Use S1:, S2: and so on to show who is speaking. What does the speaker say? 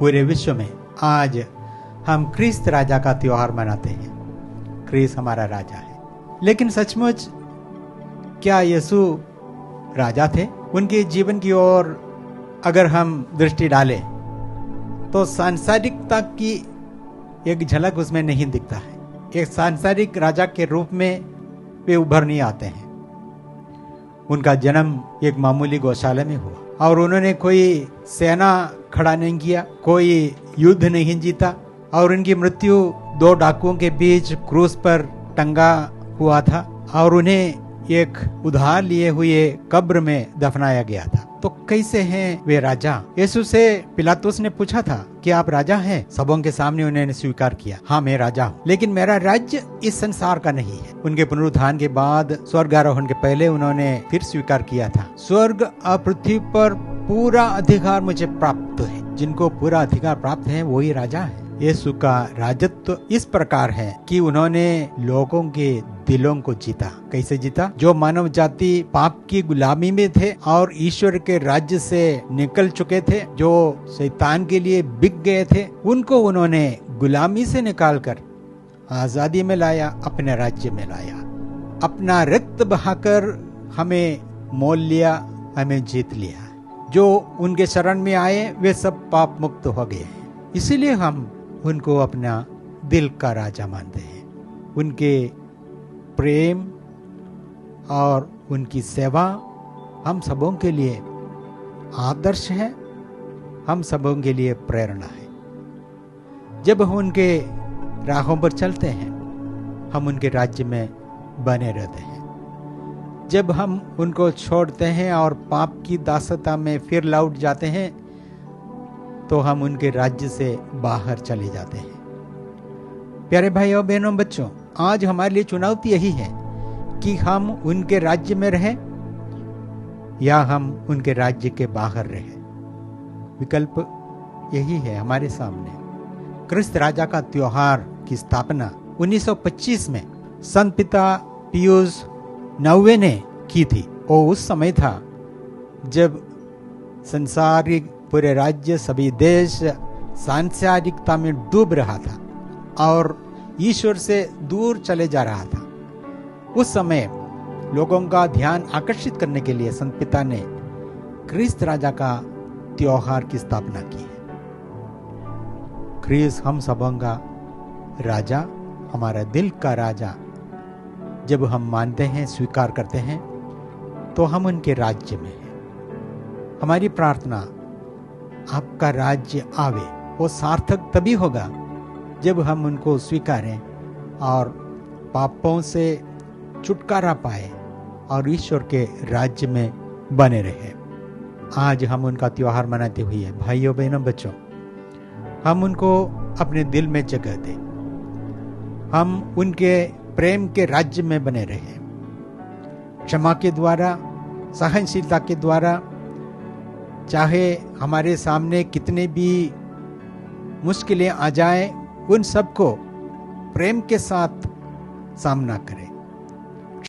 S1: पूरे विश्व में आज हम क्रिस्त राजा का त्योहार मनाते हैं। क्रिस्त हमारा राजा है। लेकिन सचमुच क्या यीशु राजा थे? उनके जीवन की ओर अगर हम दृष्टि डालें तो सांसारिकता की एक झलक उसमें नहीं दिखता है। एक सांसारिक राजा के रूप में वे उभर नहीं आते हैं। उनका जन्म एक मामूली गौशाला में हुआ और उन्होंने कोई सेना खड़ा नहीं किया, कोई युद्ध नहीं जीता और उनकी मृत्यु 2 डाकुओं के बीच क्रूस पर टंगा हुआ था और उन्हें एक उधार लिए हुए कब्र में दफनाया गया था। तो कैसे हैं वे राजा? यीशु से पिलातुस ने पूछा था कि आप राजा हैं? सबों के सामने उन्होंने स्वीकार किया, हाँ मैं राजा हूँ, लेकिन मेरा राज्य इस संसार का नहीं है। उनके पुनरुत्थान के बाद स्वर्गारोहण के पहले उन्होंने फिर स्वीकार किया था, स्वर्ग और पृथ्वी पर पूरा अधिकार मुझे प्राप्त है। जिनको पूरा अधिकार प्राप्त है वही राजा है। यीशु का राजत्व इस प्रकार है कि उन्होंने लोगों के दिलों को जीता। कैसे जीता? जो मानव जाति पाप की गुलामी में थे और ईश्वर के राज्य से निकल चुके थे, जो शैतान के लिए बिक गए थे, उनको उन्होंने गुलामी से निकालकर आजादी में लाया, अपने राज्य में लाया। अपना रक्त बहाकर हमें मोल लिया, हमें जीत लिया। जो उनके शरण में आए वे सब पाप मुक्त हो गए। इसीलिए हम उनको अपना दिल का राजा मानते हैं। उनके प्रेम और उनकी सेवा हम सबों के लिए आदर्श है, हम सबों के लिए प्रेरणा है। जब हम उनके राहों पर चलते हैं, हम उनके राज्य में बने रहते हैं। जब हम उनको छोड़ते हैं और पाप की दासता में फिर लौट जाते हैं, तो हम उनके राज्य से बाहर चले जाते हैं। प्यारे भाइयों बहनों बच्चों, आज हमारे लिए चुनौती यही है कि हम उनके राज्य में रहें या हम उनके राज्य के बाहर रहें। विकल्प यही है हमारे सामने। क्रिस्त राजा का त्योहार की स्थापना 1925 में संत पिता पियूस 9वें ने की थी। और उस समय था जब संसारिक पूरे राज्य, सभी देश सांसारिकता में डूब रहा था और ईश्वर से दूर चले जा रहा था। उस समय लोगों का ध्यान आकर्षित करने के लिए संत पिता ने क्रिस्त राजा का त्योहार की स्थापना की है। क्रिस्त हम सबों का राजा, हमारा दिल का राजा जब हम मानते हैं, स्वीकार करते हैं, तो हम उनके राज्य में हैं। हमारी प्रार्थना, आपका राज्य आवे, वो सार्थक तभी होगा जब हम उनको स्वीकारें और पापों से छुटकारा पाए और ईश्वर के राज्य में बने रहे। आज हम उनका त्योहार मनाते हुए भाइयों बहनों बच्चों, हम उनको अपने दिल में जगह दें। हम उनके प्रेम के राज्य में बने रहें। क्षमा के द्वारा, सहनशीलता के द्वारा, चाहे हमारे सामने कितने भी मुश्किलें आ जाएं, उन सबको प्रेम के साथ सामना करें।